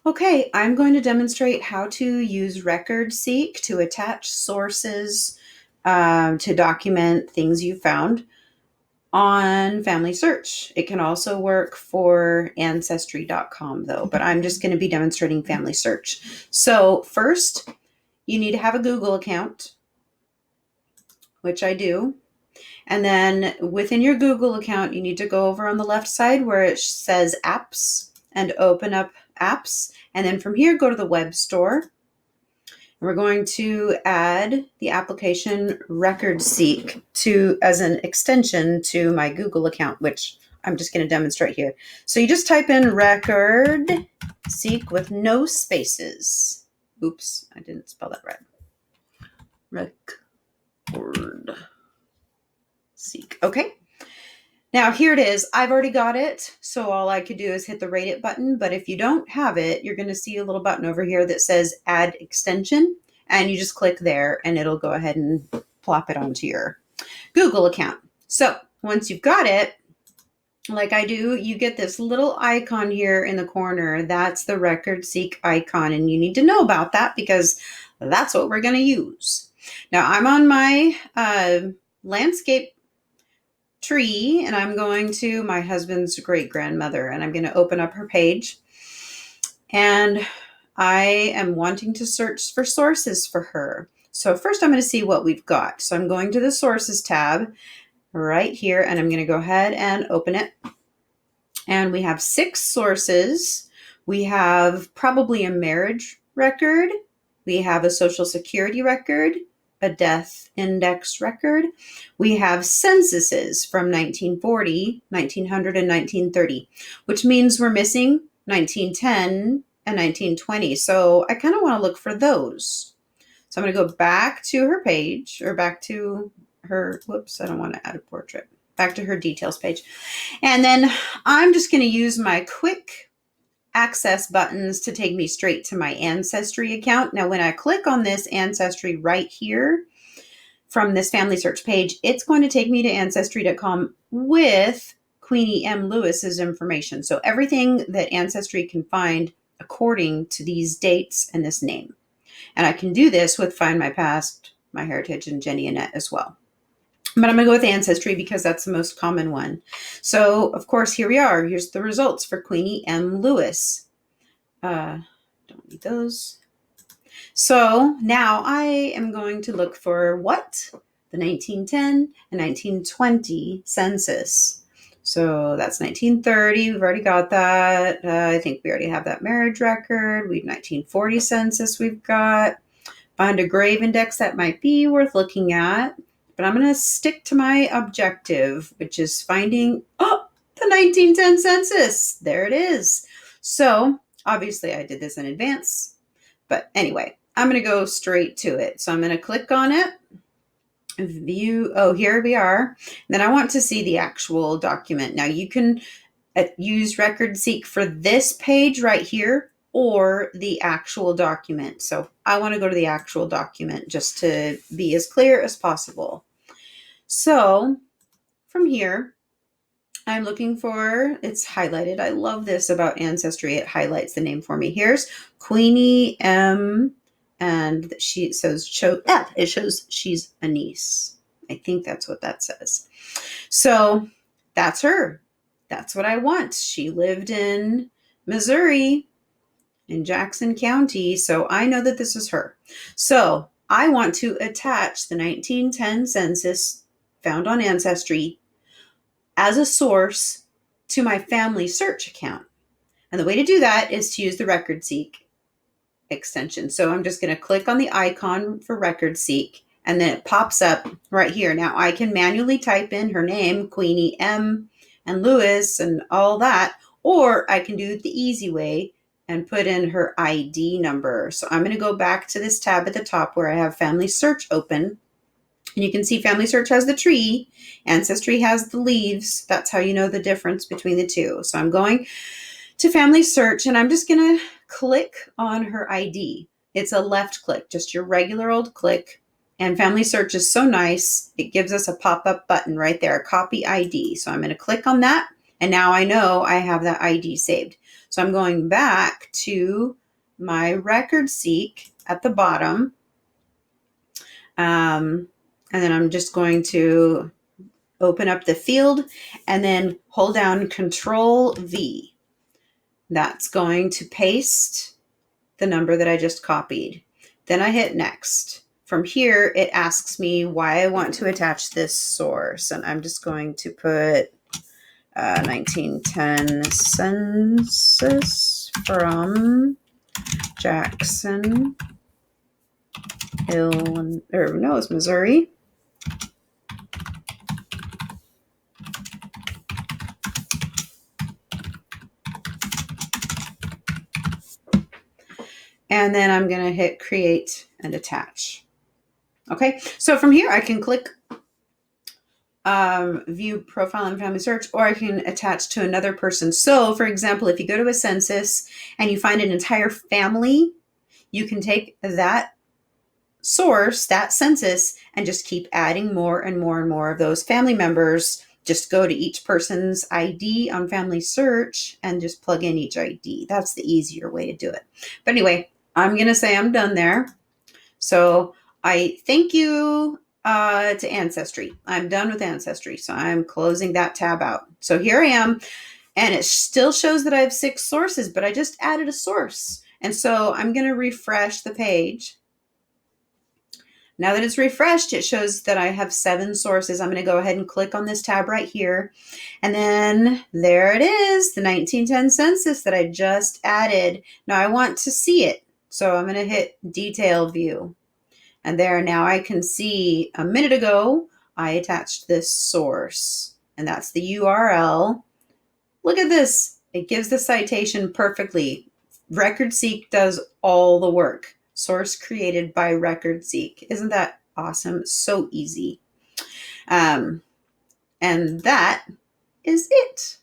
Okay, I'm going to demonstrate how to use RecordSeek to attach sources to document things you found on FamilySearch. It can also work for Ancestry.com though, but I'm just going to be demonstrating FamilySearch. So first, you need to have a Google account, which I do. And then within your Google account, you need to go over on the left side where it says apps and open up apps. And then from here, go to the web store. We're going to add the application RecordSeek as an extension to my Google account, which I'm just going to demonstrate here. So you just type in RecordSeek with no spaces. Oops, I didn't spell that right. RecordSeek. Okay. Now here it is. I've already got it. So all I could do is hit the rate it button. But if you don't have it, you're going to see a little button over here that says add extension. And you just click there and it'll go ahead and plop it onto your Google account. So once you've got it, like I do, you get this little icon here in the corner. That's the RecordSeek icon. And you need to know about that because that's what we're going to use. Now I'm on my landscape tree and I'm going to my husband's great grandmother and I'm going to open up her page and I am wanting to search for sources for her. So first I'm going to see what we've got. So I'm going to the sources tab right here and I'm going to go ahead and open it. And we have 6 sources. We have probably a marriage record. We have a social security record, a death index record. We have censuses from 1940, 1900, and 1930, which means we're missing 1910 and 1920. So I kind of want to look for those. So I'm going to go back to her page or back to her, whoops, I don't want to add a portrait. Back to her details page. And then I'm just going to use my quick access buttons to take me straight to my Ancestry account. Now, when I click on this Ancestry right here from this FamilySearch page, it's going to take me to Ancestry.com with Queenie M. Lewis's information. So everything that Ancestry can find according to these dates and this name. And I can do this with Find My Past, My Heritage, and Jenny Annette as well. But I'm going to go with Ancestry because that's the most common one. So, of course, here we are. Here's the results for Queenie M. Lewis. Don't need those. So now I am going to look for what? The 1910 and 1920 census. So that's 1930. We've already got that. I think we already have that marriage record. We've 1940 census we've got. Find a grave index that might be worth looking at. But I'm going to stick to my objective, which is finding, the 1910 census. There it is. So obviously I did this in advance. But anyway, I'm going to go straight to it. So I'm going to click on it. View. Oh, here we are. And then I want to see the actual document. Now you can use RecordSeek for this page right here or the actual document. So I want to go to the actual document just to be as clear as possible. So from here, I'm looking for, it's highlighted. I love this about Ancestry. It highlights the name for me. Here's Queenie M. And she says, it shows she's a niece. I think that's what that says. So that's her. That's what I want. She lived in Missouri, in Jackson County. So I know that this is her. So I want to attach the 1910 census found on Ancestry as a source to my FamilySearch account. And the way to do that is to use the RecordSeek extension. So I'm just going to click on the icon for RecordSeek and then it pops up right here. Now I can manually type in her name, Queenie M. and Lewis and all that, or I can do it the easy way and put in her ID number. So I'm going to go back to this tab at the top where I have FamilySearch open. And you can see FamilySearch has the tree, Ancestry has the leaves. That's how you know the difference between the two. So I'm going to FamilySearch and I'm just going to click on her ID. It's a left click, just your regular old click. And FamilySearch is so nice. It gives us a pop-up button right there, copy ID. So I'm going to click on that. And now I know I have that ID saved. So I'm going back to my RecordSeek at the bottom. And then I'm just going to open up the field and then hold down Control V. That's going to paste the number that I just copied. Then I hit next. From here, it asks me why I want to attach this source. And I'm just going to put 1910 census from Jackson, it's Missouri. And then I'm going to hit create and attach. Okay, so from here I can click view profile and family search, or I can attach to another person. So for example, if you go to a census and you find an entire family, you can take that source, that census, and just keep adding more and more and more of those family members. Just go to each person's ID on FamilySearch and just plug in each ID. That's the easier way to do it. But anyway, I'm going to say I'm done there. So I thank you to Ancestry. I'm done with Ancestry. So I'm closing that tab out. So here I am. And it still shows that I have 6 sources, but I just added a source. And so I'm going to refresh the page. Now that it's refreshed, it shows that I have 7 sources. I'm going to go ahead and click on this tab right here. And then there it is, the 1910 census that I just added. Now I want to see it. So I'm going to hit Detail View. And there, now I can see a minute ago, I attached this source. And that's the URL. Look at this. It gives the citation perfectly. RecordSeek does all the work. Source created by RecordSeek. Isn't that awesome? So easy. And that is it.